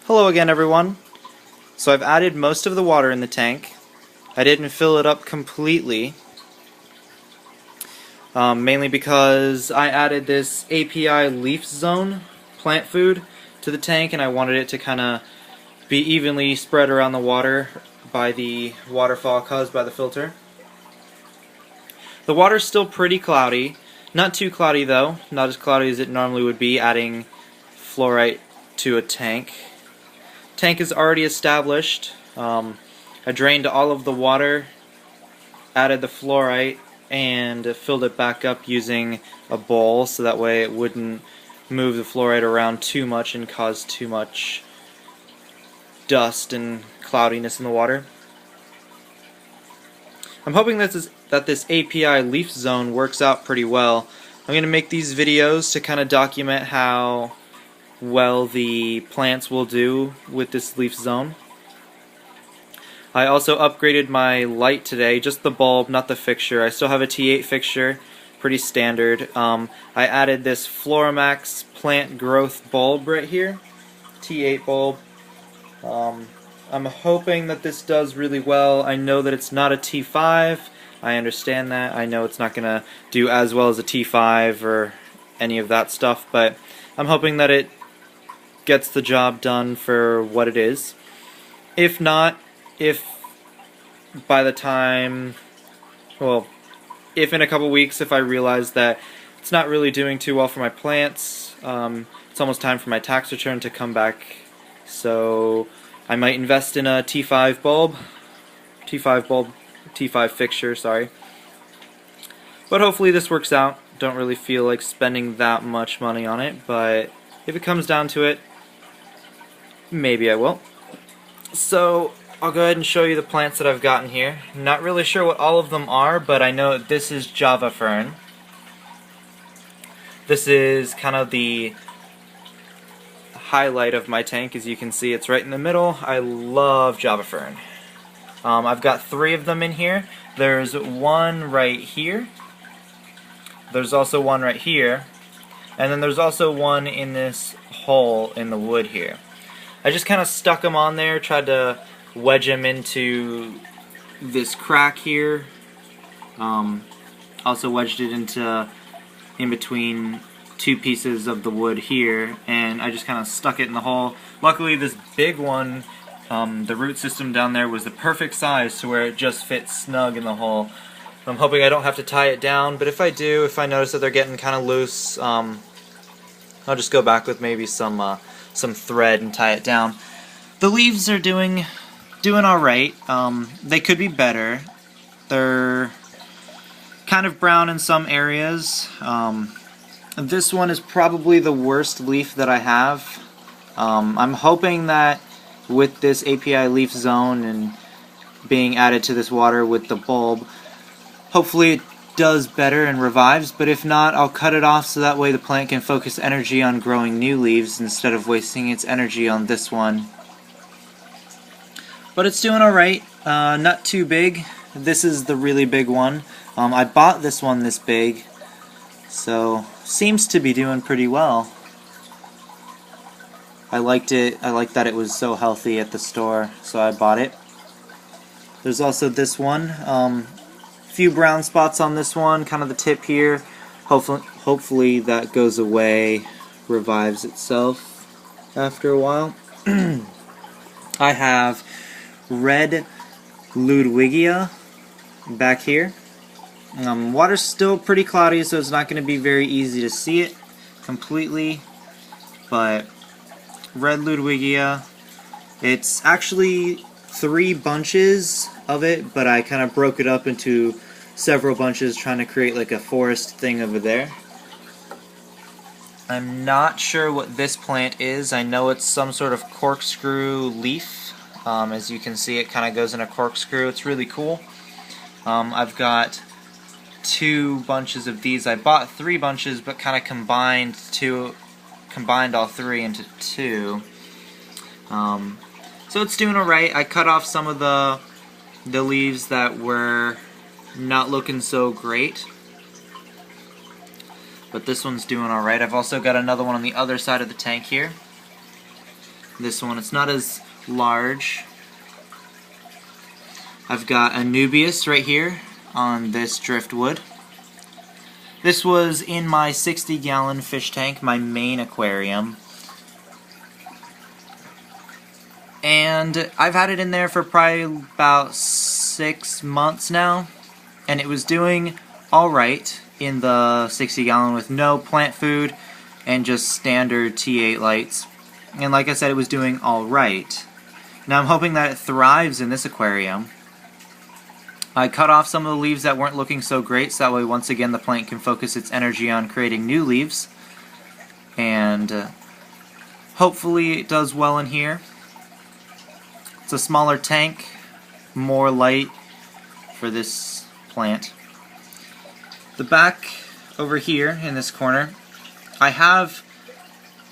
Hello again, everyone. So I've added most of the water in the tank. I didn't fill it up completely, mainly because I added this API Leaf Zone plant food to the tank, and I wanted it to kind of be evenly spread around the water by the waterfall caused by the filter. The water's still pretty cloudy. Not too cloudy though, not as cloudy as it normally would be adding fluorite to a tank. Tank is already established. I drained all of the water, added the fluorite, and filled it back up using a bowl so that way it wouldn't move the fluorite around too much and cause too much dust and cloudiness in the water. I'm hoping that this API Leaf Zone works out pretty well. I'm going to make these videos to kind of document how well the plants will do with this leaf zone. I also upgraded my light today, just the bulb, not the fixture. I still have a T8 fixture, pretty standard. I added this Floramax plant growth bulb right here, T8 bulb. I'm hoping that this does really well. I know that it's not a T5, I understand that. I know it's not going to do as well as a T5 or any of that stuff, but I'm hoping that it gets the job done for what it is. If not, if by the time, well, if in a couple weeks, if I realize that it's not really doing too well for my plants, it's almost time for my tax return to come back, so I might invest in a T5 bulb, T5 fixture, sorry. But hopefully this works out. Don't really feel like spending that much money on it, but if it comes down to it, maybe I will. So I'll go ahead and show you the plants that I've gotten here. I'm not really sure what all of them are, but I know this is Java Fern. This is kind of the highlight of my tank. As you can see, it's right in the middle. I love Java Fern. I've got 3 of them in here. There's one right here. There's also one right here. And then there's also one in this hole in the wood here. I just kind of stuck them on there, tried to wedge them into this crack here. Also wedged it in between 2 pieces of the wood here, and I just kind of stuck it in the hole. Luckily this big one, the root system down there was the perfect size to where it just fits snug in the hole. I'm hoping I don't have to tie it down, but if I do, if I notice that they're getting kind of loose, I'll just go back with maybe some thread and tie it down. The leaves are doing alright. They could be better. They're kind of brown in some areas. This one is probably the worst leaf that I have. I'm hoping that with this API Leaf Zone and being added to this water with the bulb, hopefully it does better and revives, but if not, I'll cut it off so that way the plant can focus energy on growing new leaves instead of wasting its energy on this one. But it's doing alright, not too big. This is the really big one. I bought this one this big, so seems to be doing pretty well. I liked it. I liked that it was so healthy at the store, so I bought it. There's also this one. Few brown spots on this one, kind of the tip here. Hopefully that goes away, revives itself after a while. I have red Ludwigia back here. Water's still pretty cloudy, so it's not going to be very easy to see it completely, but red Ludwigia, it's actually 3 bunches of it, but I kind of broke it up into several bunches trying to create like a forest thing over there. I'm not sure what this plant is. I know it's some sort of corkscrew leaf. As you can see, it kind of goes in a corkscrew. It's really cool. I've got 2 bunches of these. I bought 3 bunches, but kind of combined all 3 into 2. So it's doing alright. I cut off some of the leaves that were not looking so great, but this one's doing alright. I've also got another one on the other side of the tank here. this one. It's not as large. I've got Anubias right here on this driftwood. This was in my 60-gallon fish tank, my main aquarium. And I've had it in there for probably about 6 months now, and it was doing alright in the 60-gallon with no plant food and just standard T8 lights. And like I said, it was doing alright. Now I'm hoping that it thrives in this aquarium. I cut off some of the leaves that weren't looking so great, so that way once again the plant can focus its energy on creating new leaves. And hopefully it does well in here. It's a smaller tank, more light for this plant. The back over here in this corner, I have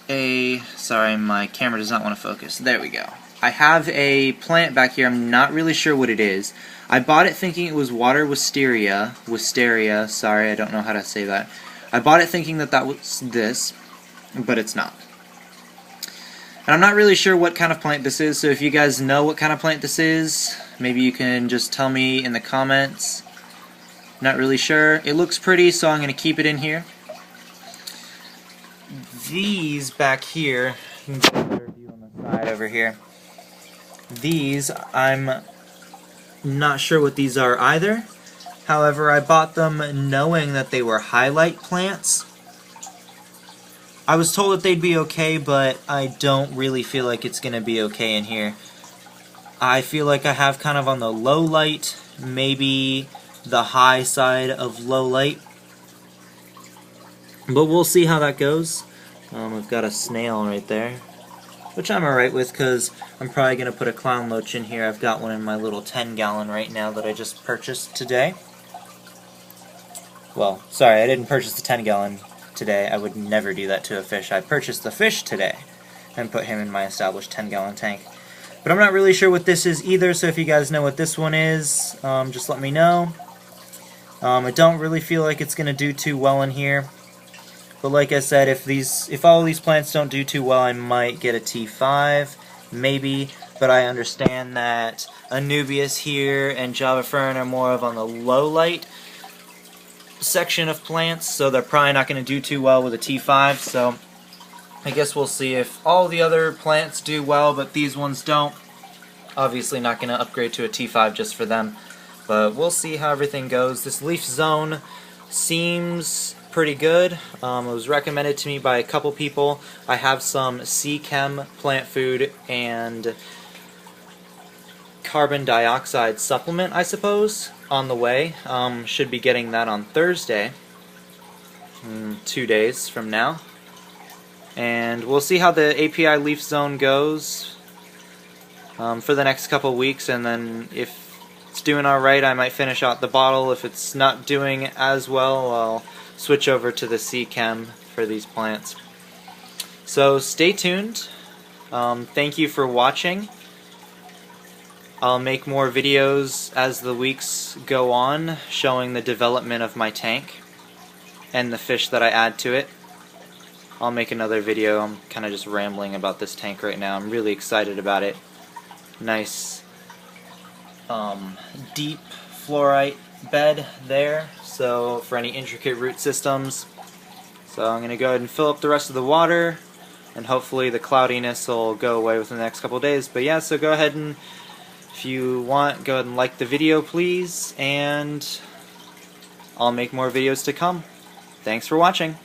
a... Sorry, my camera does not want to focus. There we go. I have a plant back here. I'm not really sure what it is. I bought it thinking it was water wisteria. Wisteria, sorry, I don't know how to say that. I bought it thinking that that was this, but it's not. And I'm not really sure what kind of plant this is, so if you guys know what kind of plant this is, maybe you can just tell me in the comments. Not really sure. It looks pretty, so I'm going to keep it in here. These back here, you can get a better view on the side over here. These, I'm not sure what these are either. However, I bought them knowing that they were highlight plants. I was told that they'd be okay, but I don't really feel like it's going to be okay in here. I feel like I have kind of on the low light, maybe the high side of low light. But we'll see how that goes. We've got a snail right there, which I'm alright with because I'm probably going to put a clown loach in here. I've got one in my little 10-gallon right now that I just purchased today. Well, sorry, I didn't purchase the 10-gallon today. I would never do that to a fish. I purchased the fish today and put him in my established 10-gallon tank. But I'm not really sure what this is either, so if you guys know what this one is, just let me know. I don't really feel like it's going to do too well in here. But like I said, if all these plants don't do too well, I might get a T5, maybe. But I understand that Anubias here and Java Fern are more of on the low light section of plants, so they're probably not going to do too well with a T5. So I guess we'll see if all the other plants do well, but these ones don't. Obviously not going to upgrade to a T5 just for them. But we'll see how everything goes. This leaf zone seems pretty good. It was recommended to me by a couple people. I have some C-Chem plant food and carbon dioxide supplement, I suppose, on the way. Should be getting that on Thursday, 2 days from now. And we'll see how the API leaf zone goes for the next couple weeks, and then if it's doing alright, I might finish out the bottle. If it's not doing as well, I'll switch over to the C-Chem for these plants. So stay tuned. Thank you for watching. I'll make more videos as the weeks go on, showing the development of my tank and the fish that I add to it. I'll make another video. I'm kind of just rambling about this tank right now. I'm really excited about it. Nice deep fluorite bed there, so for any intricate root systems. So I'm going to go ahead and fill up the rest of the water, and hopefully the cloudiness will go away within the next couple days. But yeah, so go ahead and, if you want, go ahead and like the video please, and I'll make more videos to come. Thanks for watching.